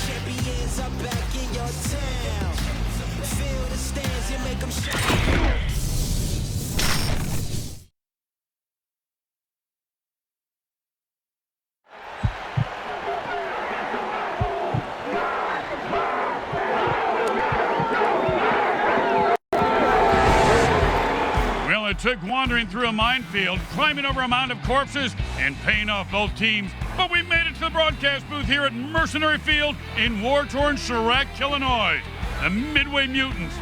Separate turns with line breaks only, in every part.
Champions are back in your town. Feel the stands, you make them shine.
Well, it took wandering through a minefield, climbing over a mound of corpses, and paying off both teams. But we made it to the broadcast booth here at Mercenary Field in war-torn Chirac, Illinois. The Midway Mutants.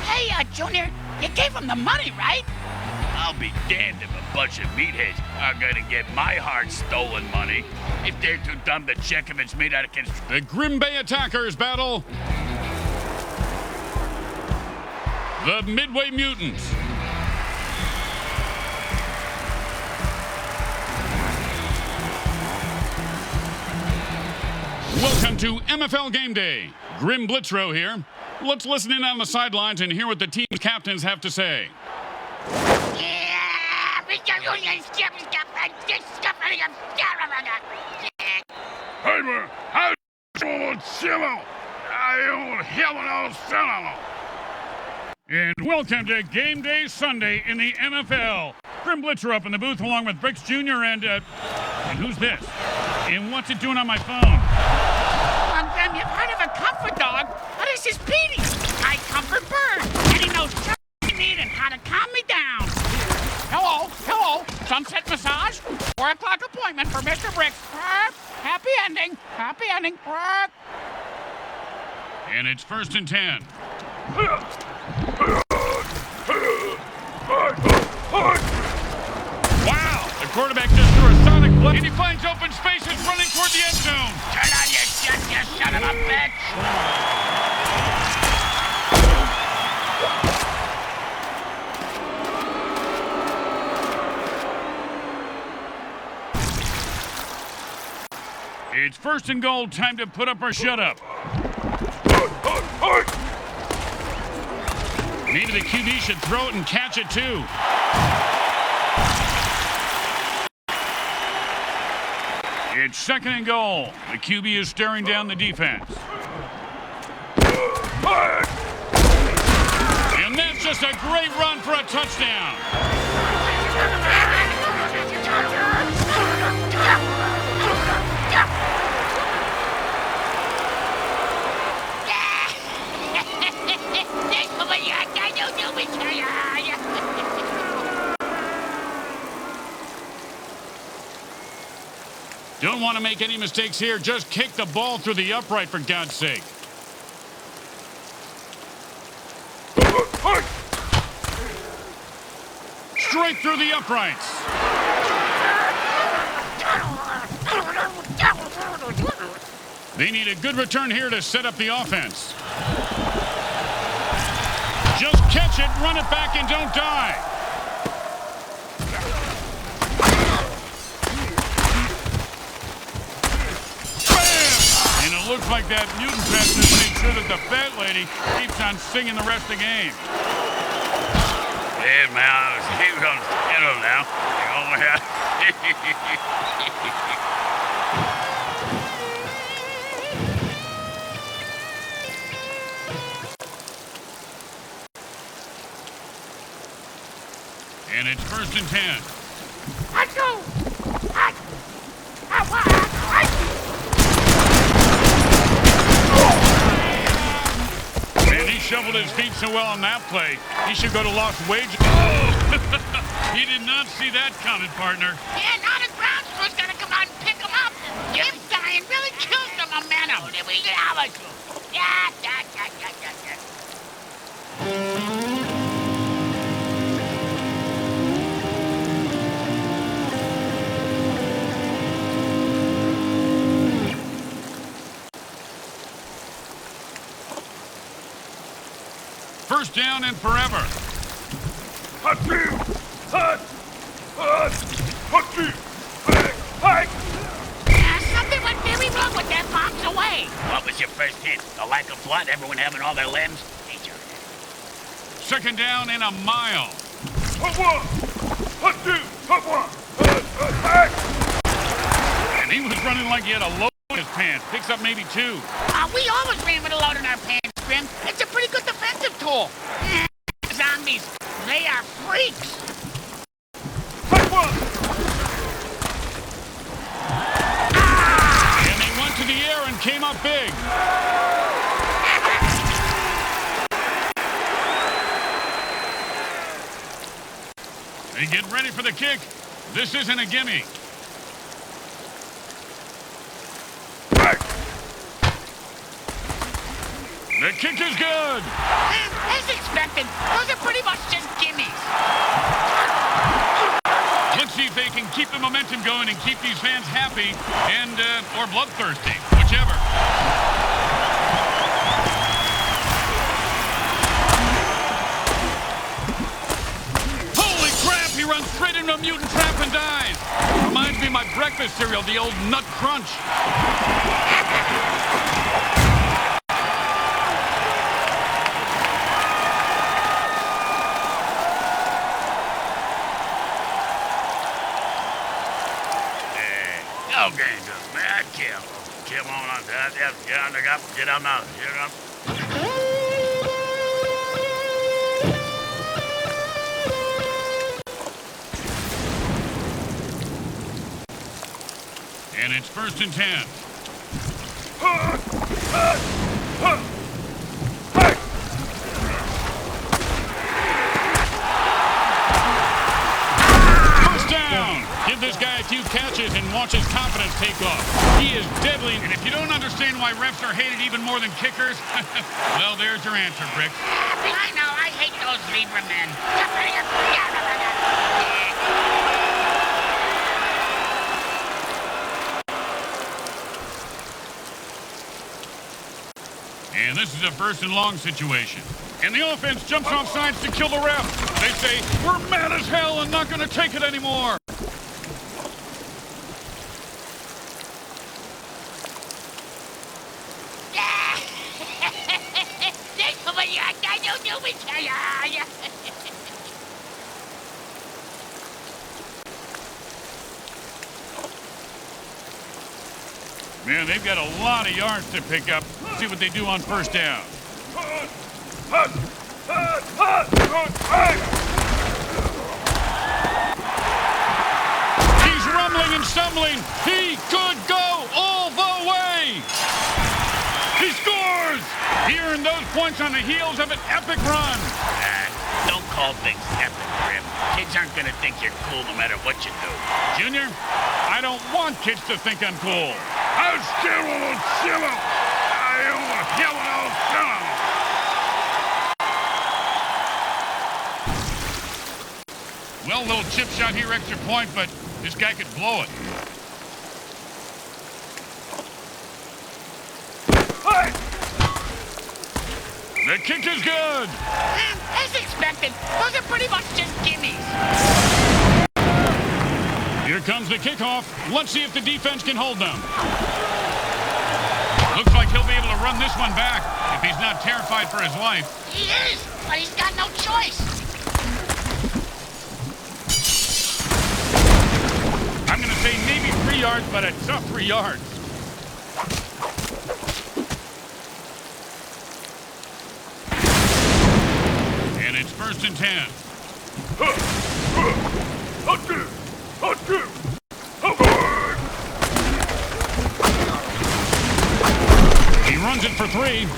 Hey, Junior, you gave him the money, right?
I'll be damned if a bunch of meatheads are gonna get my hard-stolen money. If they're too dumb to check if it's made out of construction.
The Grim Bay Attackers battle the Midway Mutants. Welcome to MFL Game Day. Grim Blitzrow here. Let's listen in on the sidelines and hear what the team's captains have to say. And welcome to Game Day Sunday in the MFL. Grim Blitzer up in the booth along with Bricks Jr. and who's this? And what's it doing on my phone?
Come on, Grim, you've heard of a comfort dog. This is Petey. I comfort bird, and he knows just what I need and how to calm me down. Hello, sunset massage, 4 o'clock appointment for Mr. Bricks. Happy ending.
And it's 1st and 10. Wow! The quarterback just threw a sonic blast, and he finds open spaces running toward the end zone.
Turn on your shit, you son of a bitch!
It's 1st and goal, time to put up or shut up. Maybe the QB should throw it and catch it too. It's 2nd and goal. The QB is staring down the defense. And that's just a great run for a touchdown. Don't want to make any mistakes here. Just kick the ball through the upright, for God's sake. Straight through the uprights. They need a good return here to set up the offense. Just catch it, run it back, and don't die. And it looks like that mutant pest has made sure that the fat lady keeps on singing the rest of the game.
Hey, man, he was on the now. Oh, yeah.
And it's 1st and 10. Man, he shoveled his feet so well on that play. He should go to lost wages. Oh! He did not see that coming, partner.
Yeah, now the ground crew's gonna come out and pick him up. Him dying really kills the momentum.
First down and forever.
Something went very wrong with that bombs away.
What was your first hit? The lack of blood? Everyone having all their limbs?
2nd down and a mile. And he was running like he had a load in his pants. Picks up maybe 2.
Oh, We always ran with a load in our pants, Grim. It's a pretty good defensive tool. Zombies, they are freaks.
Fight one! And they went to the air and came up big. They get ready for the kick. This isn't a gimme. The kick is good.
As expected, those are pretty much just gimmies.
Let's see if they can keep the momentum going and keep these fans happy and, or bloodthirsty, whichever. Holy crap, he runs straight into a mutant trap and dies. Reminds me of my breakfast cereal, the old Nut Crunch.
Okay, just bad kill. Kill on that. Get on now.
And it's 1st and 10. First down. Give this guy a few catches and watch his confidence take off. He is deadly. And if you don't understand why refs are hated even more than kickers, well, there's your answer, Brick.
I know, I hate those Libra men.
And this is a 1st and long situation. And the offense jumps off sides to kill the ref. They say, we're mad as hell and not going to take it anymore. Man, they've got a lot of yards to pick up. Let's see what they do on 1st down. He's rumbling and stumbling. He could go all the way. He scores! He earned those points on the heels of an epic run.
Don't call things epic, Grim. Kids aren't gonna think you're cool no matter what you do.
Junior, I don't want kids to think I'm cool. I'm still a chiller. I am a yellow chiller. Well, little chip shot here, extra point, but this guy could blow it. The kick is good.
As expected, those are pretty much just gimmies.
Here comes the kickoff. Let's see if the defense can hold them. Looks like he'll be able to run this one back if he's not terrified for his life.
He is, but he's got no choice.
I'm going to say maybe 3 yards, but a tough 3 yards. And it's 1st and 10. He runs it for 3.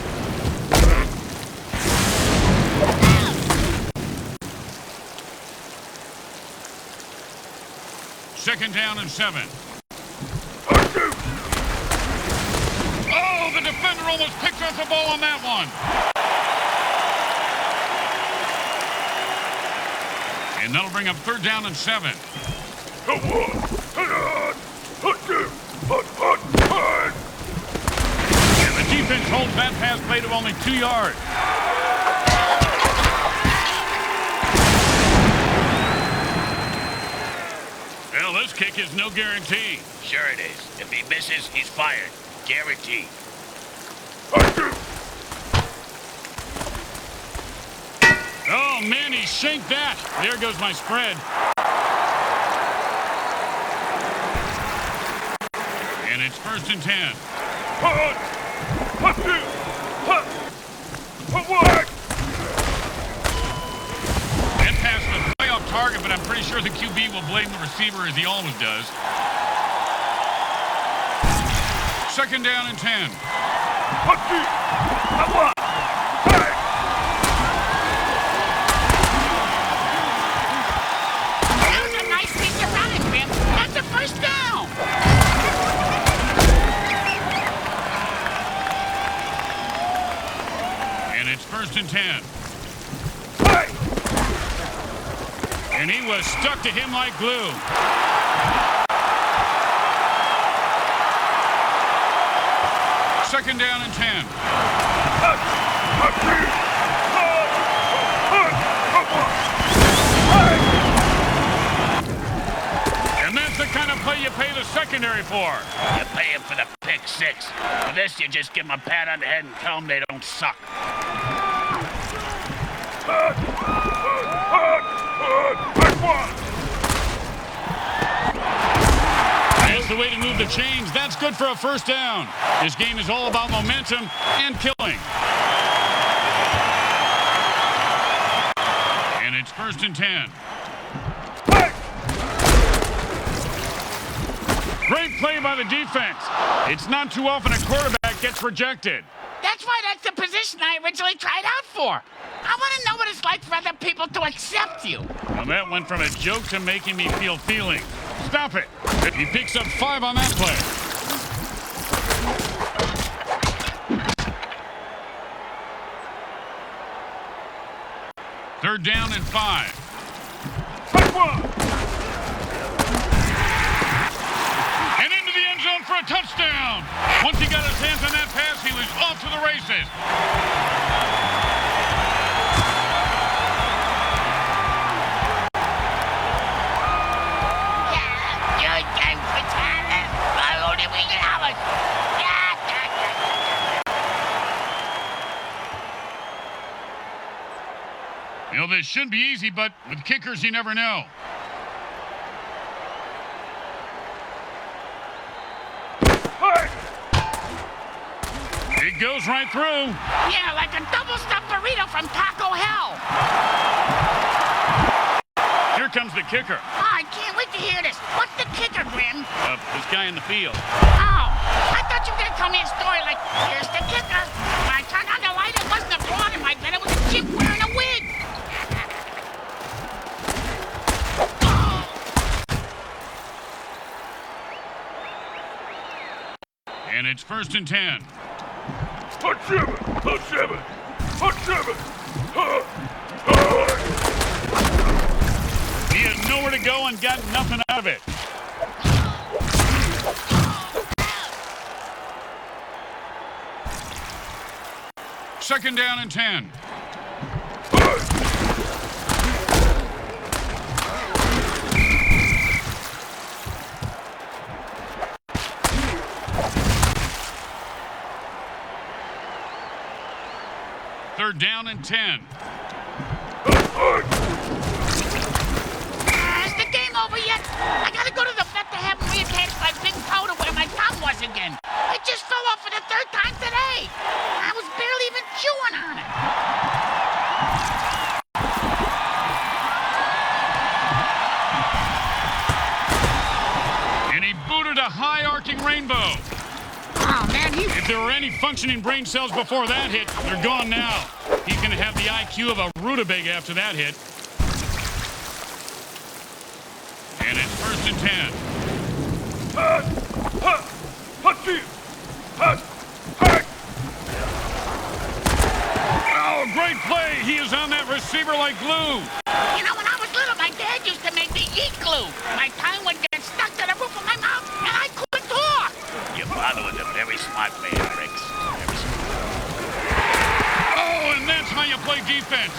Second down and 7. Oh, the defender almost picked up the ball on that one. And that'll bring up 3rd down and 7. And the defense holds that pass play to only 2 yards. Well, this kick is no guarantee.
Sure it is. If he misses, he's fired. Guaranteed.
Oh, man, he shanked that. There goes my spread. And it's 1st and 10. That pass was way off target, but I'm pretty sure the QB will blame the receiver as he always does. Second down and 10.
That was a nice piece of running, Grim. That's a first down.
And it's first and 10. And he was stuck to him like glue. Second down and 10. And that's the kind of play you pay the secondary for.
You pay him for the pick six. For this, you just give him a pat on the head and tell them they don't suck.
That's the way to move the chains. That's good for a first down. This game is all about momentum and killing. And it's first and 10. Great play by the defense. It's not too often a quarterback gets rejected.
That's why that's the position I originally tried out for. I want to know what it's like for other people to accept you.
Well, that went from a joke to making me feel feelings. Stop it. He picks up 5 on that play. Third down and 5. And into the end zone for a touchdown. Once he got his hands on that pass, he was off to the races. You know, this should be easy, but with kickers, you never know. It goes right through.
Yeah, like a double-stuffed burrito from Taco Hell.
Here comes the kicker.
Oh, I can't wait to hear this. What's the kicker, Grim?
This guy in the field.
Oh, I thought you were going to tell me a story like, here's the kicker. When I turned on the light, it wasn't a broad in my bed. It was a chick wearing a wig.
And it's first and 10. He had nowhere to go and got nothing out of it. Second down and 10. Third down and 10.
Is the game over yet? I gotta go to the vet to have him reattach my big toe to where my thumb was again. It just fell off for the third time today. I was barely even chewing on it.
And he booted a high arcing rainbow.
Oh, man,
If there were any functioning brain cells before that hit, they're gone now. He's going to have the IQ of a rutabaga after that hit. And it's first and 10. Oh, great play. He is on that receiver like glue.
You know, when I was little, my dad used to make me eat glue. My tongue would get stuck to the roof of my mouth, and I couldn't talk.
Your father was a very smart man, Rex.
Oh, and that's how you play defense.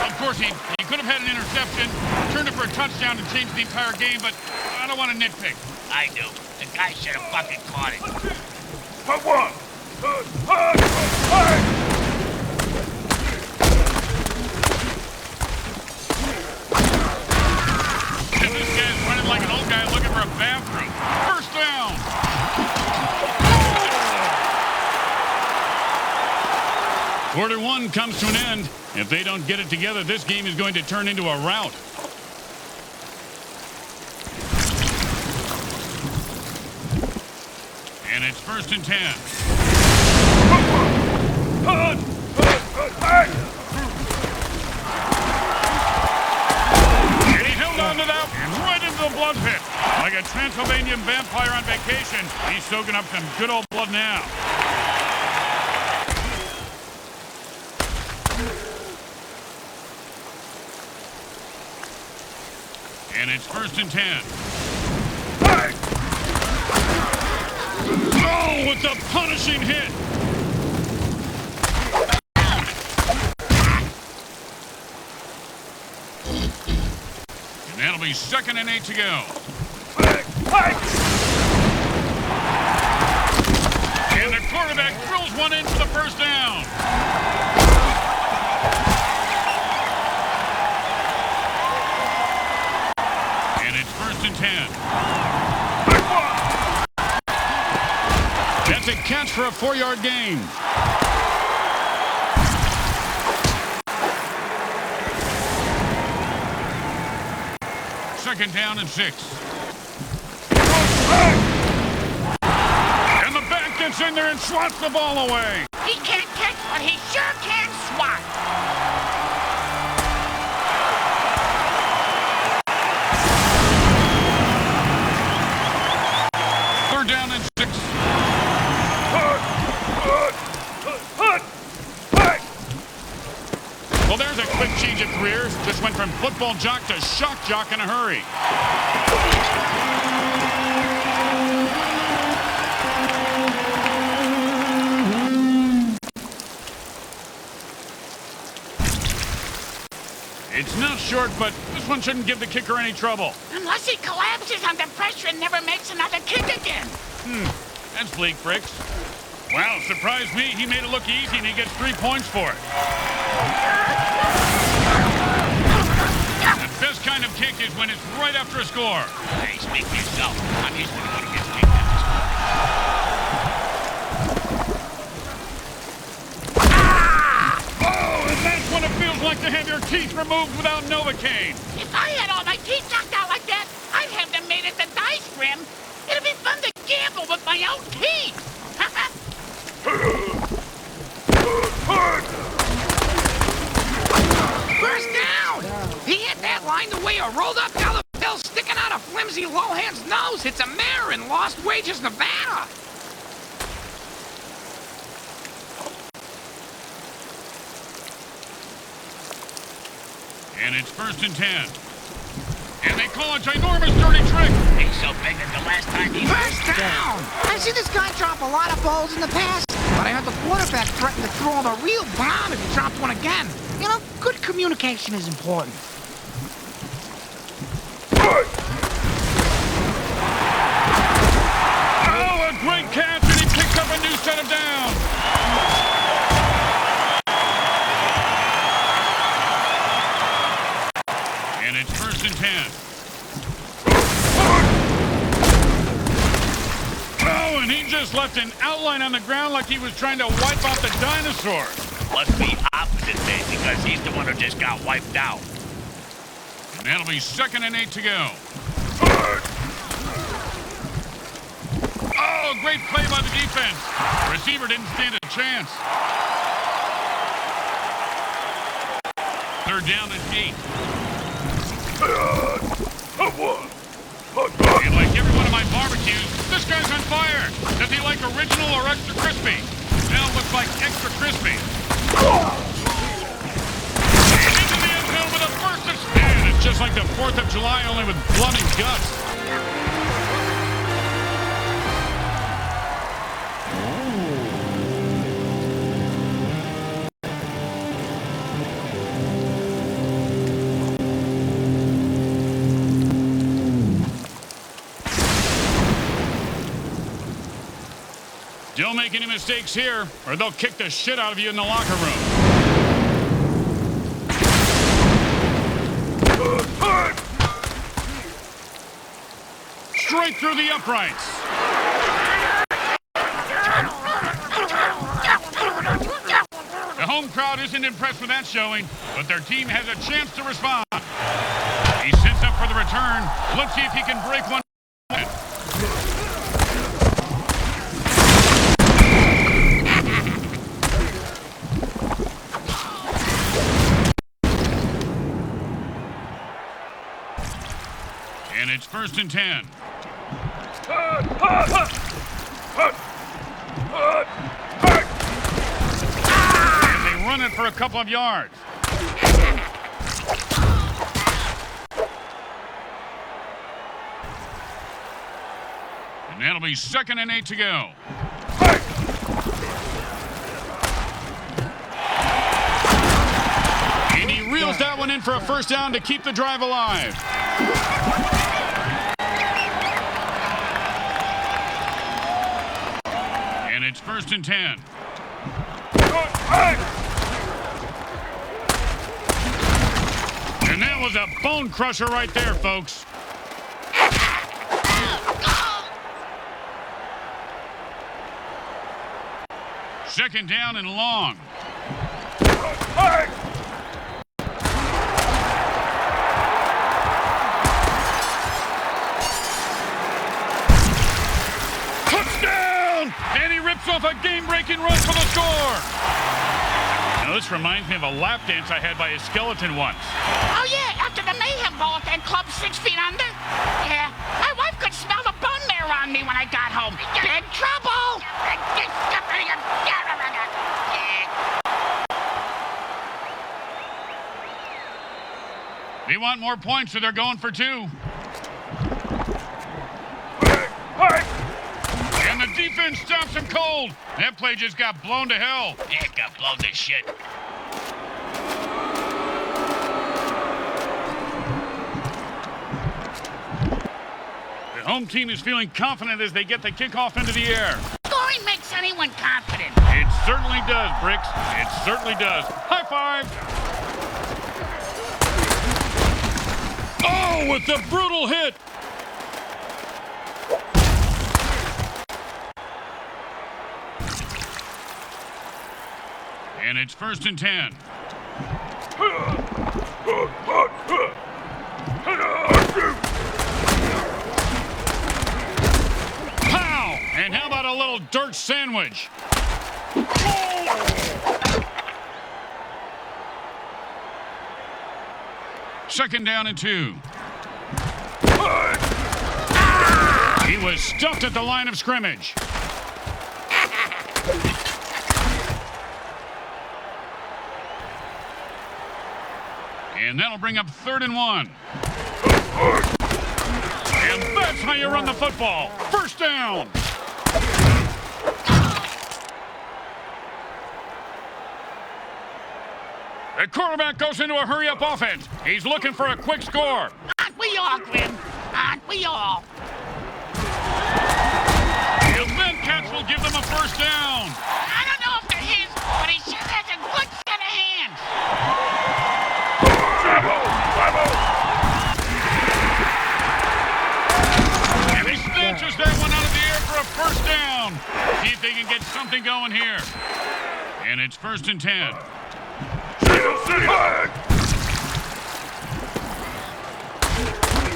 Of course, he could have had an interception, turned it for a touchdown and changed the entire game, but I don't want to nitpick.
I do. The guy should have fucking caught it.
And this guy's running like an old guy looking for a bathroom. First down. Quarter one comes to an end. If they don't get it together, this game is going to turn into a rout. And it's 1st and 10. And he held on to that right into the blood pit. Like a Transylvanian vampire on vacation, he's soaking up some good old blood now. And it's 1st and 10. Oh, with the punishing hit. And that'll be 2nd and 8 to go. And the quarterback drills one in for the first down. And it's 1st and 10. That's a catch for a 4-yard gain. Second down and 6. And the back gets in there and swats the ball away.
He can't catch, but he sure can swat.
Third down and 6. Well, there's a quick change of careers. Just went from football jock to shock jock in a hurry. It's not short, but this one shouldn't give the kicker any trouble.
Unless he collapses under pressure and never makes another kick again.
That's bleak, Bricks. Wow, surprised me. He made it look easy, and he gets 3 points for it. The best kind of kick is when it's right after a score.
Hey, speak for yourself. I'm used to the one who gets kicked at this point.
Oh, and that's when it feels like to have your teeth removed without Novocaine.
If I had all my teeth knocked out like that, I'd have them made at the dice rim. It'd be fun to gamble with my own teeth. First down! He hit that line the way a rolled-up dollar bill sticking out of flimsy Lohan's nose hits a mare in Lost Wages, Nevada.
And it's 1st and 10. And they call a ginormous dirty trick.
He's so big that the last time he...
First down! I've seen this guy drop a lot of balls in the past, but I heard the quarterback threaten to throw him a real bomb if he dropped one again. You know, good communication is important.
Oh, a great catch, and he picks up a new set of downs. And it's 1st and 10. Oh, and he just left an outline on the ground like he was trying to wipe out the dinosaurs.
Must be opposite day because he's the one who just got wiped out.
And that'll be 2nd and 8 to go. Oh, great play by the defense. The receiver didn't stand a chance. Third down and 8. And like every one of my barbecues, this guy's on fire. Does he like original or extra crispy? Now it looks like extra crispy. And into the end zone with a burst of spin. It's just like the 4th of July, only with blood and guts. Don't make any mistakes here, or they'll kick the shit out of you in the locker room. Straight through the uprights. The home crowd isn't impressed with that showing, but their team has a chance to respond. He sets up for the return. Let's see if he can break one. And it's 1st and 10. And they run it for a couple of yards. And that'll be 2nd and 8 to go. And he reels that one in for a 1st down to keep the drive alive. And it's 1st and 10. And that was a bone crusher right there, folks. Second down and long. Touchdown! And he rips off a game-breaking run for the score. Now, this reminds me of a lap dance I had by a skeleton once.
Oh, yeah, after the Mayhem Ball at that club 6 feet under. Yeah, my wife could smell the bone marrow on me when I got home. Big trouble!
They want more points, so they're going for 2. And the defense stops him cold. That play just got blown to hell.
Yeah, it got blown to shit.
The home team is feeling confident as they get the kickoff into the air.
Scoring makes anyone confident.
It certainly does, Bricks. It certainly does. High five! Oh, with the brutal hit! And it's 1st and 10. Pow! And how about a little dirt sandwich? Second down and 2. He was stuffed at the line of scrimmage. And that'll bring up 3rd and 1. And that's how you run the football. 1st down. The quarterback goes into a hurry-up offense. He's looking for a quick score.
Aren't we all, Grim? Aren't we all?
And then Cats will give them a 1st down.
I don't know if they're his, but he sure has a good set of hands.
And he snatches that one out of the air for a 1st down. See if they can get something going here. And it's 1st and 10.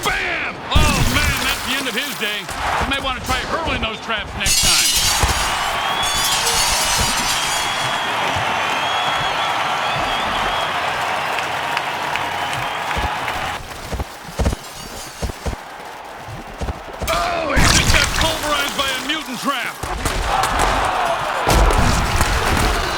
Bam! Oh, man, that's the end of his day. You may want to try hurling those traps next time. Oh, he just got pulverized by a mutant trap.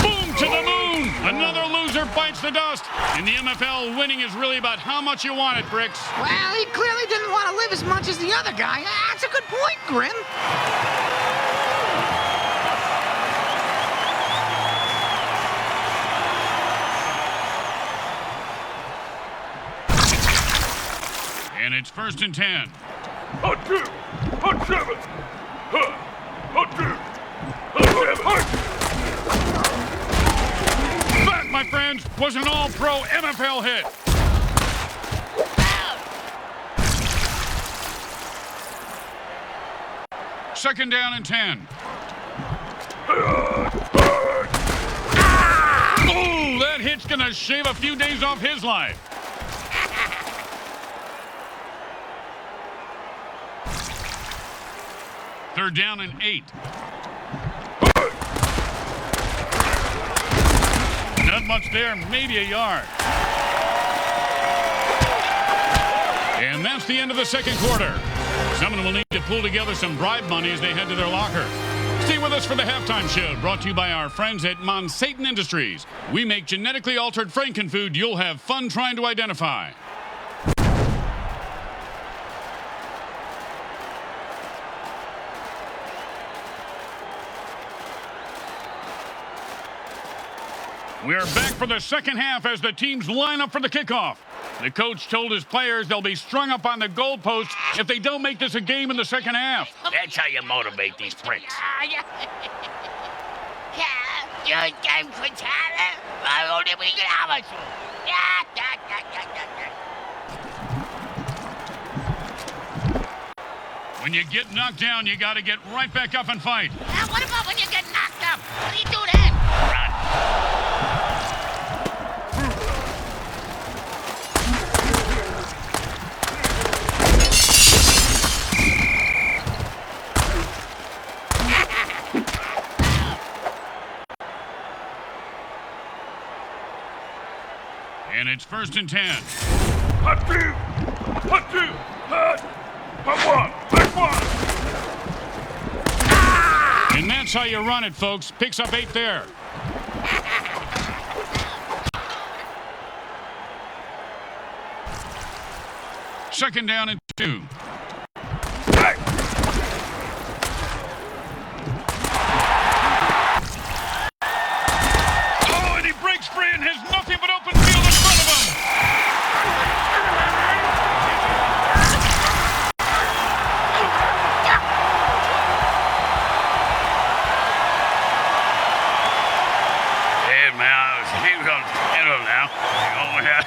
Boom to the moon! Another loser bites the dust. In the MFL, winning is really about how much you want it, Bricks.
Well, he clearly didn't want to live as much as the other guy. That's a good point, Grim.
And it's 1st and 10. That, my friends, was an all-pro MFL hit. Second down and 10. Oh, gonna shave a few days off his life. Third down and 8. Not much there, maybe a yard. And that's the end of the second quarter. Someone will need to pull together some bribe money as they head to their locker. Stay with us for the halftime show, brought to you by our friends at Monsatan Industries. We make genetically altered frankenfood you'll have fun trying to identify. We are back for the second half as the teams line up for the kickoff. The coach told his players they'll be strung up on the goalposts if they don't make this a game in the second half.
That's how you motivate these pricks.
When you get knocked down, you got to get right back up and fight.
What about when you get knocked up? What do you do then?
Run.
And it's 1st and 10.
Hot two. Hot two. Hot. Hot one.
And that's how you run it, folks. Picks up 8 there. Second down and 2.
Hey.
Oh, and he breaks free and has nothing but open field in front of him.
Hey, man, he's on middle now. Oh, yeah.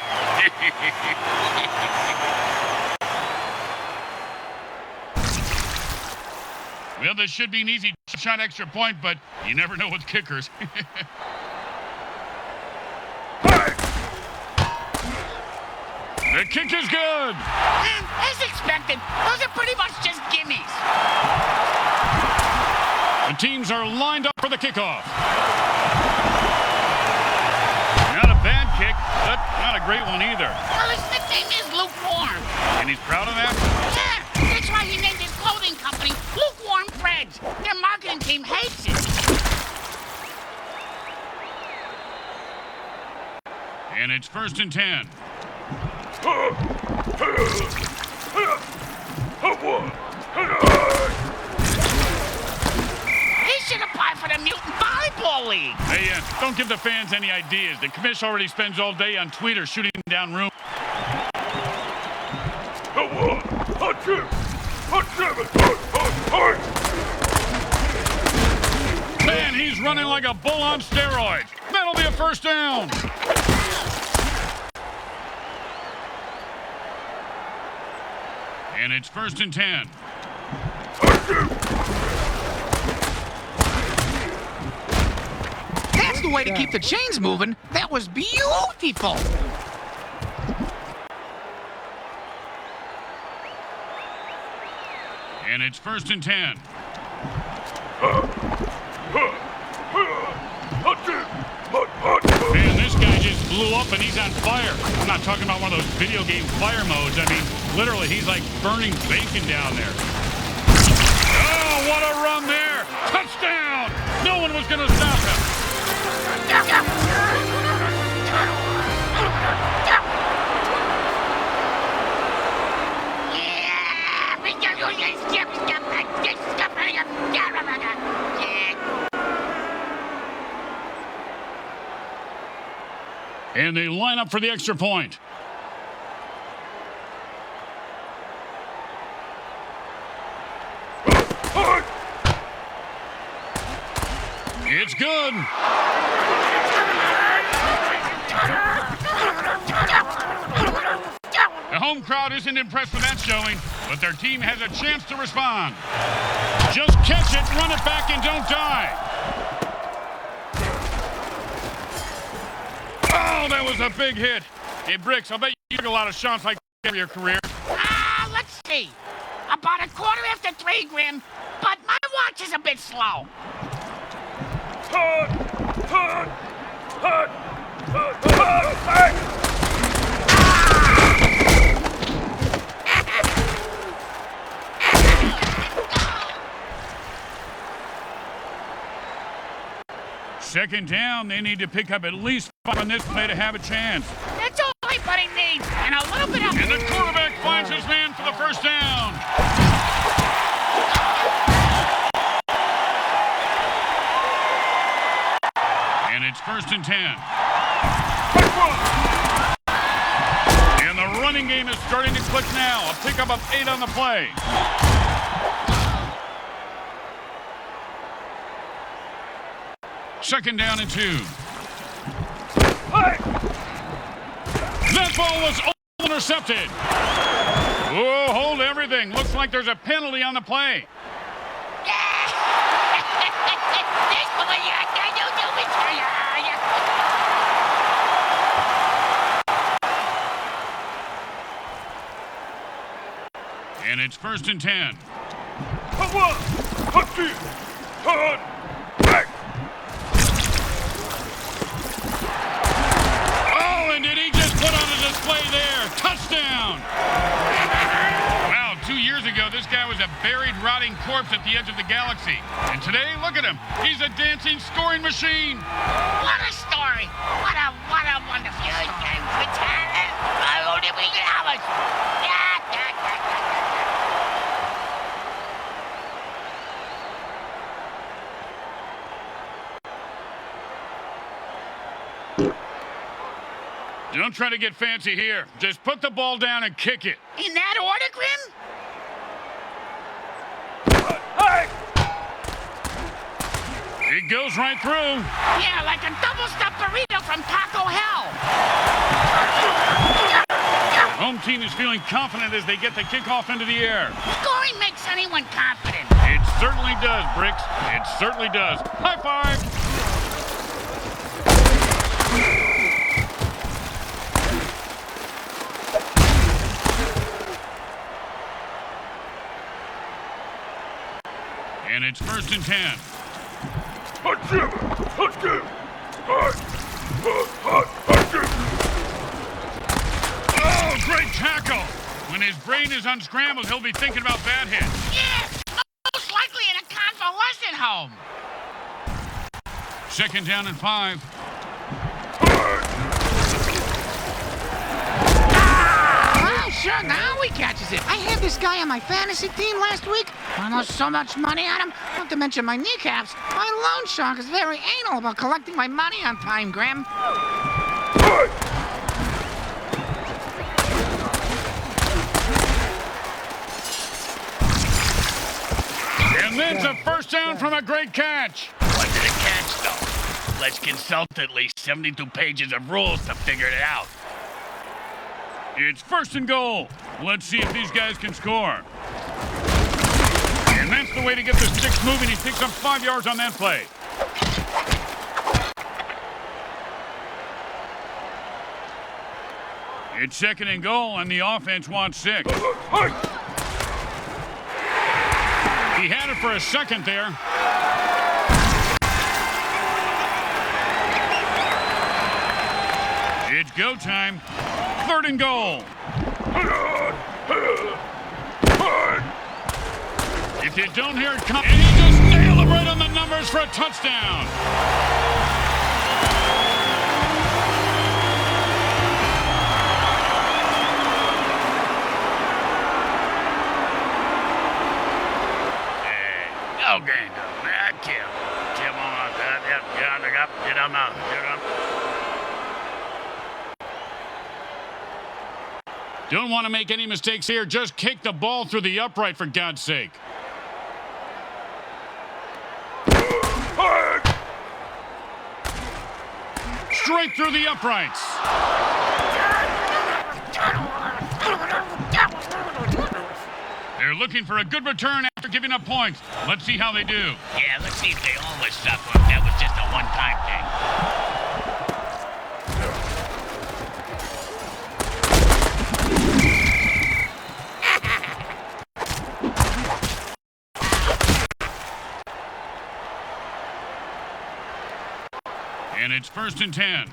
Well, this should be an easy shot extra point, but you never know with kickers. The kick is good.
As expected, those are pretty much just gimmies.
The teams are lined up for the kickoff. Not a bad kick, but not a great one either.
Well, his nickname is Lukewarm.
And he's proud of that?
Yeah, that's why he named his clothing company Lukewarm Threads. Their marketing team hates it.
And it's 1st and 10.
He should apply for the Mutant Volleyball League.
Hey, don't give the fans any ideas. The commission already spends all day on Twitter shooting down room. Man, he's running like a bull on steroids. That'll be a first down. And it's 1st and 10.
That's the way to keep the chains moving. That was beautiful.
And it's 1st and 10. Man, this guy just blew up and he's on fire. I'm not talking about one of those video game fire modes. I mean, literally, he's like burning bacon down there. Oh, what a run there. Touchdown. No one was going to stop him. And they line up for the extra point. It's good. The home crowd isn't impressed with that showing, but their team has a chance to respond. Just catch it, run it back, and don't die. Oh, Oh, that was a big hit. Hey, Bricks, I bet you took a lot of shots like that for your career.
Let's see. About a quarter after 3, Grim, but my watch is a bit slow.
Second down, they need to pick up at least 5 on this play to have a chance.
That's all anybody needs, and a little bit of...
And the quarterback finds his man for the first down. And it's 1st and 10. And the running game is starting to click now. A pickup of 8 on the play. Second down and 2. That ball was intercepted. Oh, hold everything. Looks like there's a penalty on the play. And it's 1st and 10. Oh, and did he just put on a display there? Touchdown! Wow, 2 years ago, this guy was a buried, rotting corpse at the edge of the galaxy. And today, look at him. He's a dancing, scoring machine.
What a story! What a wonderful game for talent! I only we get hours!
Don't try to get fancy here. Just put the ball down and kick it.
In that order, Grim?
It goes right through.
Yeah, like a double-stuffed burrito from Taco Hell.
Home team is feeling confident as they get the kickoff into the air.
Scoring makes anyone confident.
It certainly does, Bricks. It certainly does. High five. And it's 1st and 10. Oh, great tackle. When his brain is unscrambled, he'll be thinking about that hit.
Yeah, most likely in a convalescent home.
2nd down and 5.
Oh, sure, now he catches it. I had this guy on my fantasy team last week. I lost so much money on him, not to mention my kneecaps. My loan shark is very anal about collecting my money on time, Graham.
And that's a first down from a great catch.
Wasn't a catch, though. Let's consult at least 72 pages of rules to figure it out.
It's 1st and goal. Let's see if these guys can score. And that's the way to get the sticks moving. He picks up 5 yards on that play. It's 2nd and goal, and the offense wants 6. He had it for a second there. It's go time. 3rd and goal. If you don't hear it come, and he just nailed it right on the numbers for a touchdown.
Okay, kill.
Don't want to make any mistakes here. Just kick the ball through the upright, for God's sake. Straight through the uprights. They're looking for a good return after giving up points. Let's see how they do.
Yeah, let's see if they always suck or if that was just a one-time thing.
And it's 1st and 10.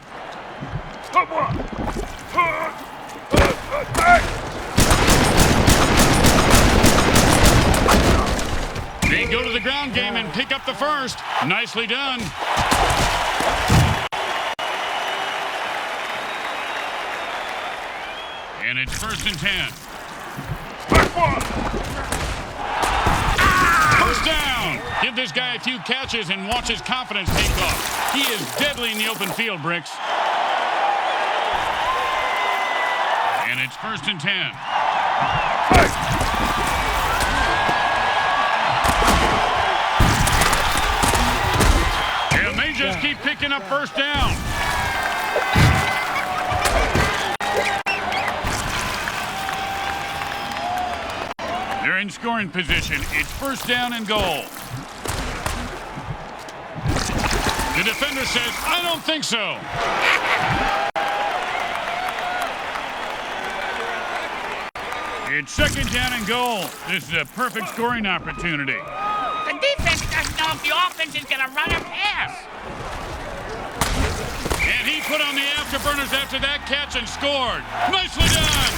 They go to the ground game and pick up the first. Nicely done. And it's 1st and 10. First down. Give this guy a few catches and watch his confidence take off. He is deadly in the open field, Bricks. And it's 1st and 10. And they just keep picking up first down. They're in scoring position. It's 1st down and goal. The defender says, I don't think so. It's 2nd down and goal. This is a perfect scoring opportunity.
The defense doesn't know if the offense is going to run or pass.
And he put on the afterburners after that catch and scored. Nicely done.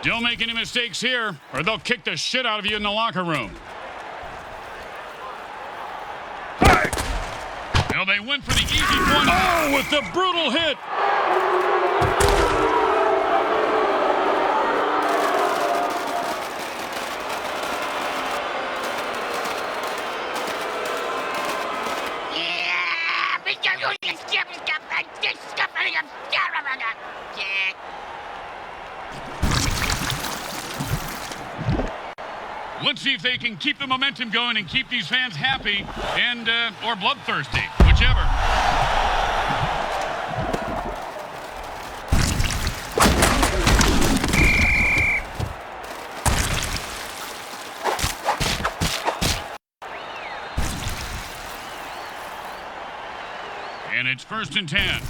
Don't make any mistakes here, or they'll kick the shit out of you in the locker room. Well, they went for the easy point. Oh, with the brutal hit. Let's see if they can keep the momentum going and keep these fans happy and or bloodthirsty, whichever. And it's 1st and 10.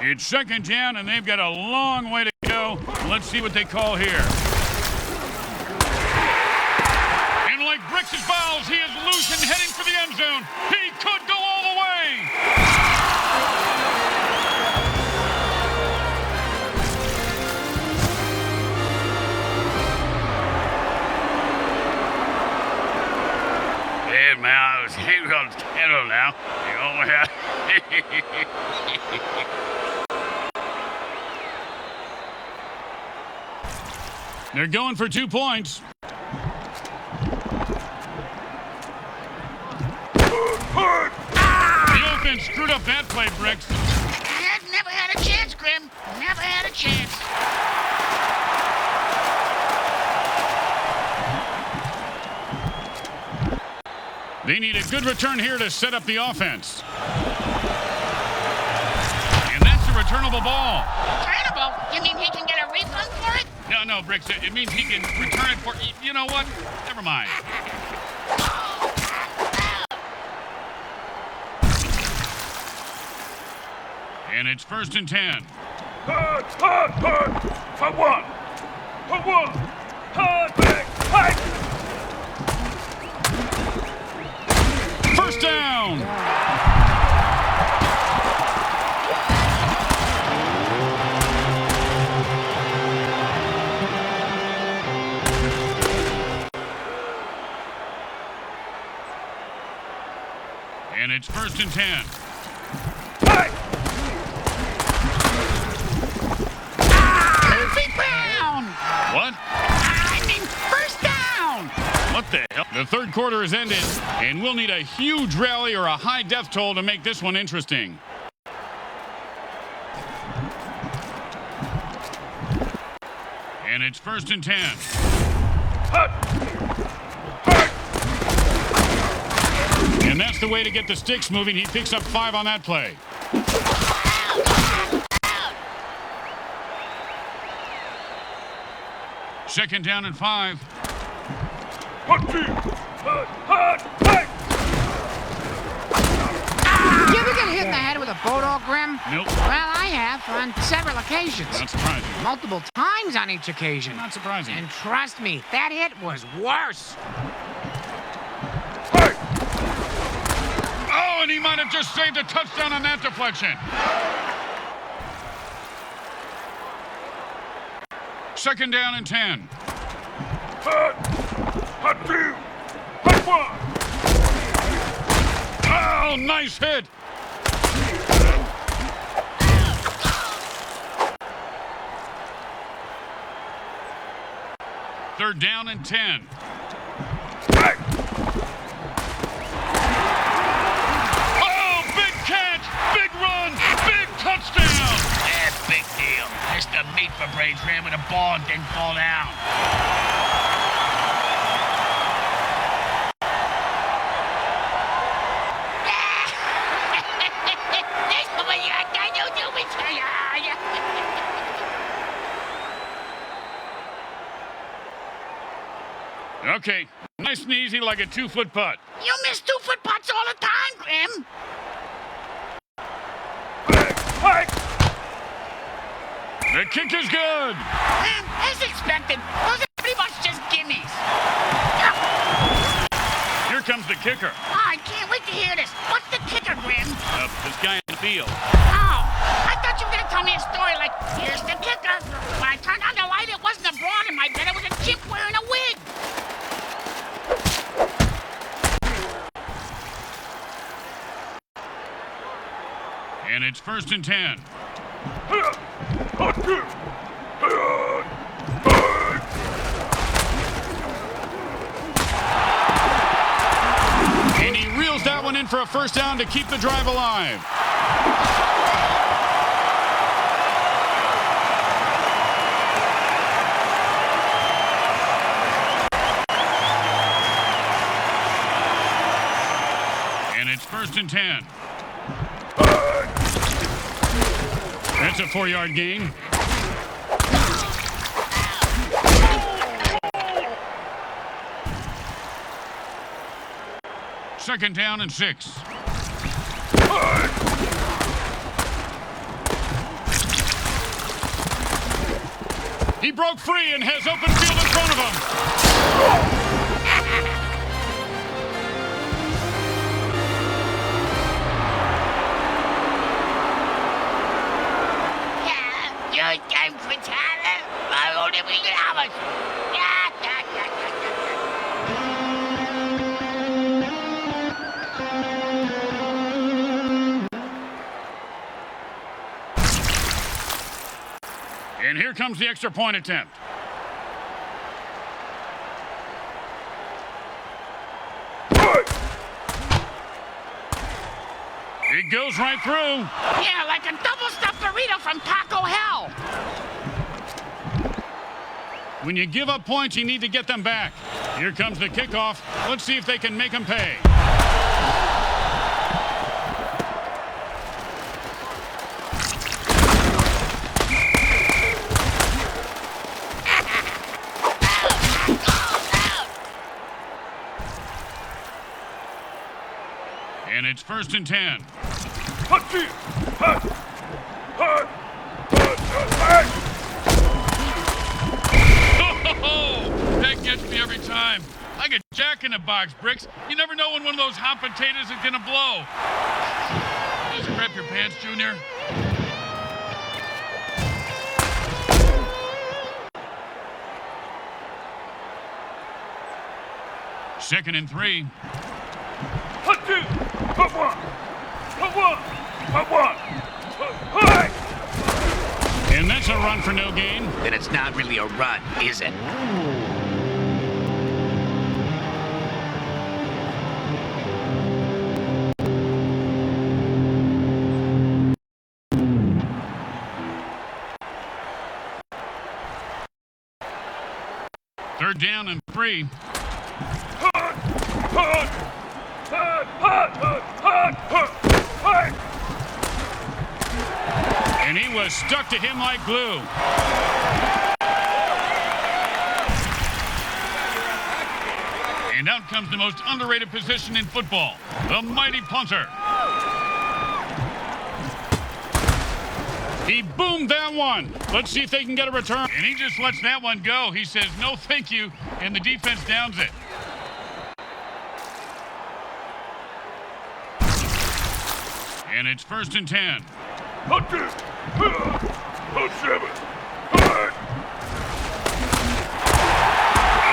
It's 2nd down, and they've got a long way to go. Let's see what they call here. And like Bricks' balls, he is loose and heading for the end zone. He could go all the way.
Hey, man, I was hanging on the kettle now. You know,
They're going for 2 points. The offense screwed up that play, Bricks.
Never had a chance, Grim. Never had a chance.
They need a good return here to set up the offense. And that's a returnable ball.
Returnable? You mean he can get a refund for it?
No, Bricks. It means he can return it for... You know what? Never mind. And it's 1st and 10.
For one.
First down. And it's 1st and 10.
Perfect down.
What?
I mean, first down.
What the hell? The 3rd quarter has ended, and we'll need a huge rally or a high death toll to make this one interesting. And it's 1st and 10. And that's the way to get the sticks moving. He picks up 5 on that play. Second down and 5.
You ever get hit in the head with a Bodog Grim?
Nope.
Well, I have on several occasions.
Not surprising.
Multiple times on each occasion.
Not surprising.
And trust me, that hit was worse.
Oh, and he might have just saved a touchdown on that deflection. Second down and 10. Oh, nice hit. Third down and 10. Oh, big catch, big run, big touchdown.
Yeah, big deal. Mr. Meat for Brains ran with a ball and didn't fall down.
Okay, nice and easy like a 2-foot putt.
You miss 2-foot putts all the time, Grim.
The kick is good.
As expected, those are pretty much just gimmies.
Here comes the kicker.
Oh, I can't wait to hear this. What's the kicker, Grim?
This guy in the field.
Oh, I thought you were going to tell me a story like, here's the kicker. When I turned on the light, it wasn't a broad in my bed. It was a chip wearing a wig.
And it's first and 10. And he reels that one in for a first down to keep the drive alive. And it's first and 10. That's a 4-yard gain. Second down and 6. He broke free and has open field in front of him. And here comes the extra point attempt. It goes right through.
Yeah, like a double-stuffed burrito from Taco Hell.
When you give up points, you need to get them back. Here comes the kickoff. Let's see if they can make them pay. And it's first and 10. That gets me every time. Like a jack-in-the-box, Bricks. You never know when one of those hot potatoes is gonna blow. Just grab your pants, Junior. Second and 3. And that's a run for no gain.
Then it's not really a run, is it?
Third down and 3. And he was stuck to him like glue. And out comes the most underrated position in football, the mighty punter. He boomed that one. Let's see if they can get a return. And he just lets that one go. He says, no, thank you, and the defense downs it. And it's 1st and 10.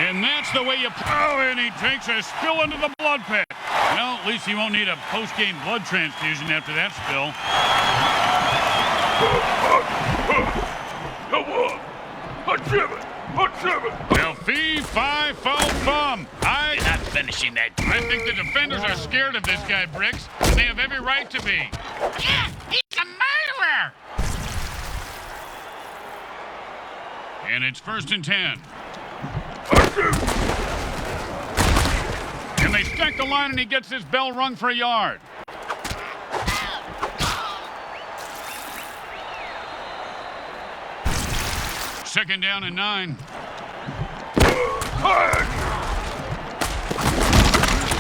And that's the way you... Oh, and he takes a spill into the blood pit. Well, at least he won't need a post-game blood transfusion after that spill. Well, fee-fi-fo-fum.
You're not finishing that.
I think the defenders are scared of this guy, Bricks, and they have every right to be.
Yeah, he's a murderer.
And it's 1st and 10. And they stack the line, and he gets his bell rung for a yard. Second down and 9.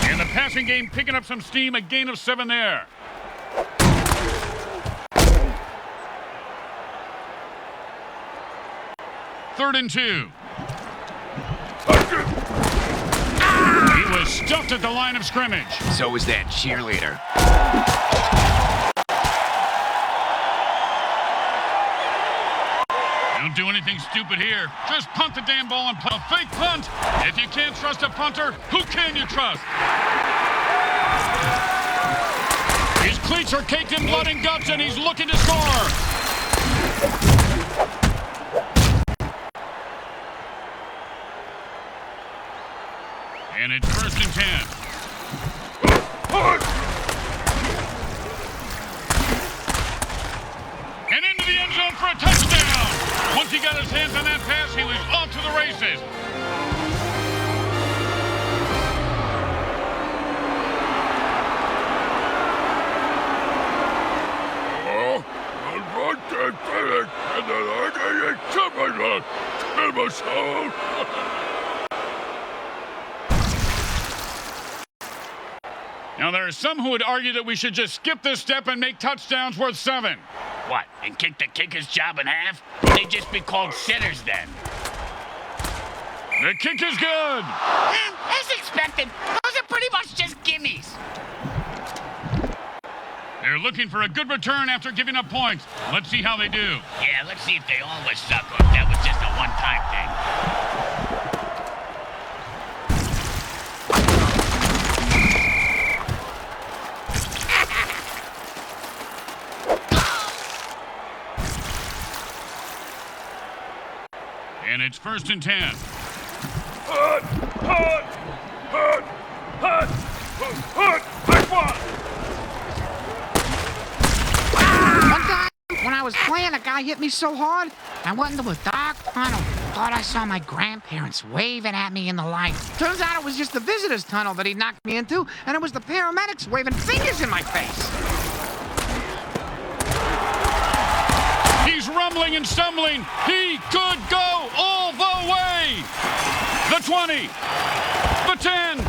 And the passing game picking up some steam, a gain of 7 there. Third and 2. He was stuffed at the line of scrimmage.
So was that cheerleader.
Don't do anything stupid here. Just punt the damn ball and play a fake punt. If you can't trust a punter, who can you trust? His cleats are caked in blood and guts, and he's looking to score. And it's 1st and 10. And into the end zone for a touchdown. Once he got his hands on that pass, he was off to the races. Now, there are some who would argue that we should just skip this step and make touchdowns worth 7.
What, and kick the kicker's job in half? They'd just be called sitters then.
The kick is good.
As expected, those are pretty much just gimmies.
They're looking for a good return after giving up points. Let's see how they do.
Yeah, let's see if they always suck or if that was just a one-time thing.
And it's 1st and 10.
One time, when I was playing, a guy hit me so hard, I went into a dark tunnel. Thought I saw my grandparents waving at me in the light. Turns out it was just the visitor's tunnel that he knocked me into, and it was the paramedics waving fingers in my face.
He's rumbling and stumbling. He could go all the way. The 20. The 10.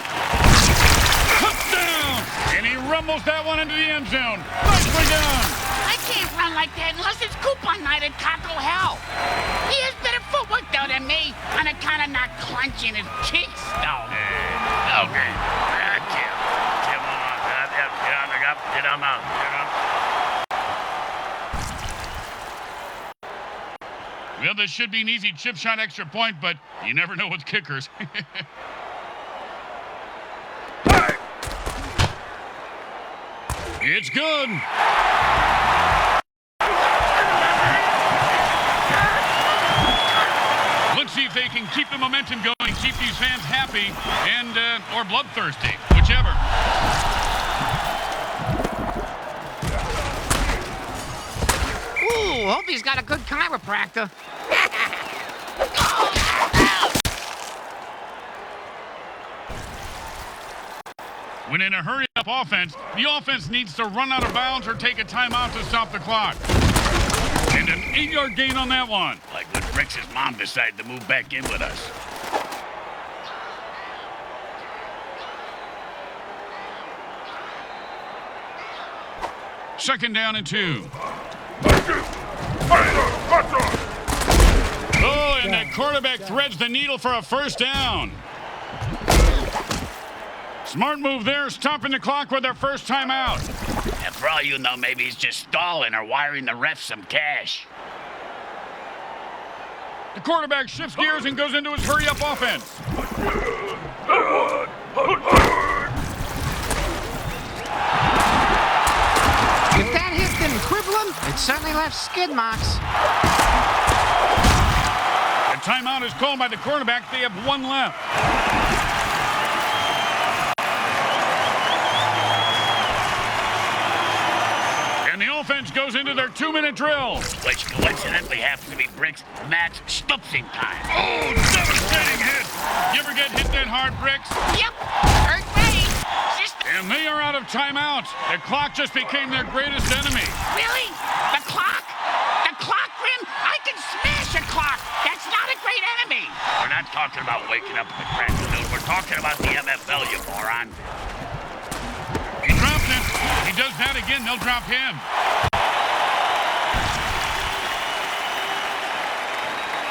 Touchdown. And he rumbles that one into the end zone. Nicely done.
I can't run like that unless it's coupon night at Taco Hell. He has better footwork though than me, on account of not clenching his cheeks.
No. Okay. Get on out.
Well, this should be an easy chip shot extra point, but you never know with kickers. It's good. Let's see if they can keep the momentum going, keep these fans happy and or bloodthirsty, whichever.
Ooh, hope he's got a good chiropractor.
When in a hurry-up offense, the offense needs to run out of bounds or take a timeout to stop the clock. And an 8-yard gain on that one.
Like when Rick's mom decided to move back in with us.
Second down and 2. Oh, and the quarterback threads the needle for a first down. Smart move there, stopping the clock with their first timeout.
And for all you know, maybe he's just stalling or wiring the refs some cash.
The quarterback shifts gears and goes into his hurry-up offense.
If that hit didn't cripple him, it certainly left skid marks.
The timeout is called by the quarterback. They have one left. And the offense goes into their 2-minute drill.
Which coincidentally happens to be Brick's match stupsing time.
Oh, devastating hit. You ever get hit that hard, Bricks?
Yep, hurt me.
And they are out of timeouts. The clock just became their greatest enemy.
Really? The clock? The clock, Grim? I can smash a clock. That's not a great enemy.
We're not talking about waking up at the crack of noon. We're talking about the MFL, you moron.
He dropped it. He does that again, they'll drop him.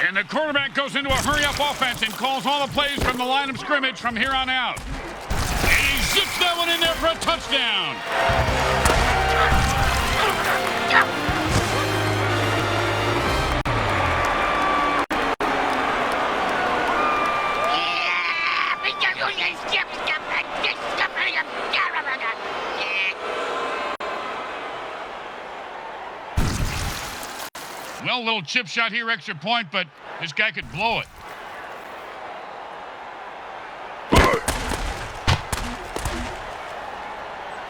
And the quarterback goes into a hurry-up offense and calls all the plays from the line of scrimmage from here on out. And he zips that one in there for a touchdown. Well, little chip shot here, extra point, but this guy could blow it.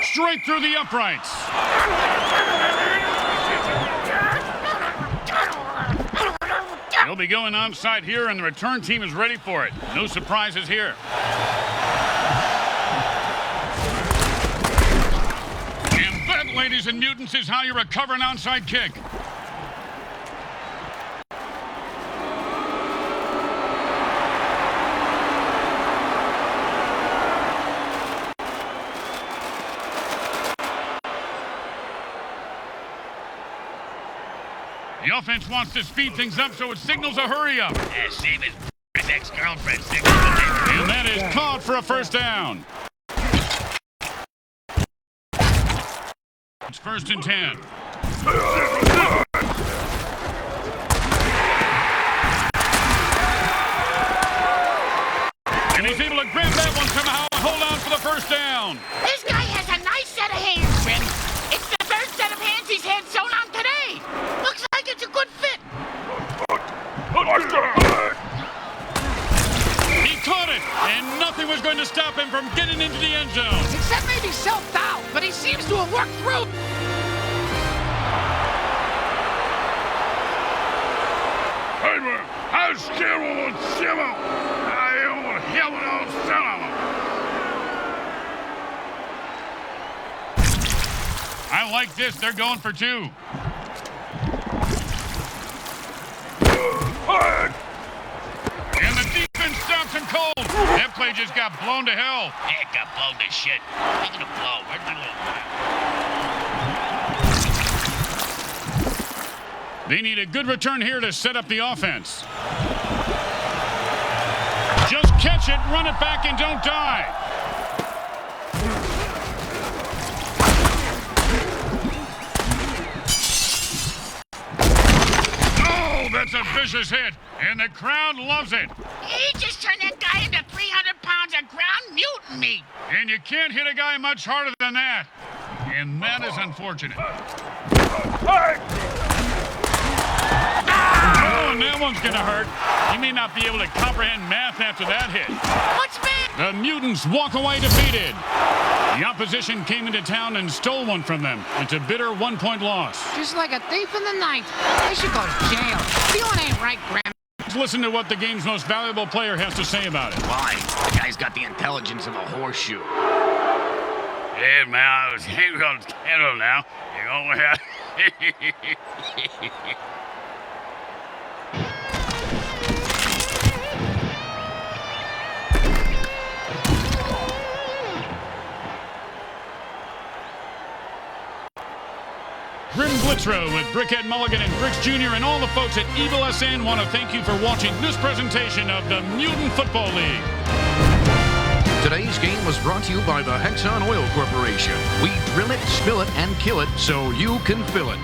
Straight through the uprights. He'll be going onside here, and the return team is ready for it. No surprises here. And that, ladies and mutants, is how you recover an onside kick. The offense wants to speed things up, so it signals a hurry-up.
Yeah, same as his ex-girlfriend signals the neighborhood.
And that is caught for a first down. It's 1st and 10. And he's able to grab that one somehow and hold on for the first down.
This guy has a nice set of hands, Grim. It's the third set of hands he's had sewn on today. Looks like it's a good fit.
He caught it, and nothing was going to stop him from getting into the end zone.
Except maybe self-doubt, but he seems to have worked through.
I like this. They're going for 2. And the defense stops him cold. That play just got blown to hell.
Yeah, it got blown to shit. Speaking of blow, where's my little file?
They need a good return here to set up the offense. Just catch it, run it back, and don't die. Oh, that's a vicious hit, and the crowd loves it.
He just turned that guy into 300 pounds of ground mutant meat.
And you can't hit a guy much harder than that. And that is unfortunate. Oh, and that one's gonna hurt. He may not be able to comprehend math after that hit.
What's bad?
The Mutants walk away defeated. The opposition came into town and stole one from them. It's a bitter 1-point loss.
Just like a thief in the night. They should go to jail. Feeling ain't right, Grim.
Let's listen to what the game's most valuable player has to say about it.
Why? The guy's got the intelligence of a horseshoe.
Hey, man, we're going to kettle now. You're going to have...
Grim Blitzrow with Brickhead Mulligan and Bricks Jr. and all the folks at Evil SN want to thank you for watching this presentation of the Mutant Football League.
Today's game was brought to you by the Hexon Oil Corporation. We drill it, spill it, and kill it so you can fill it.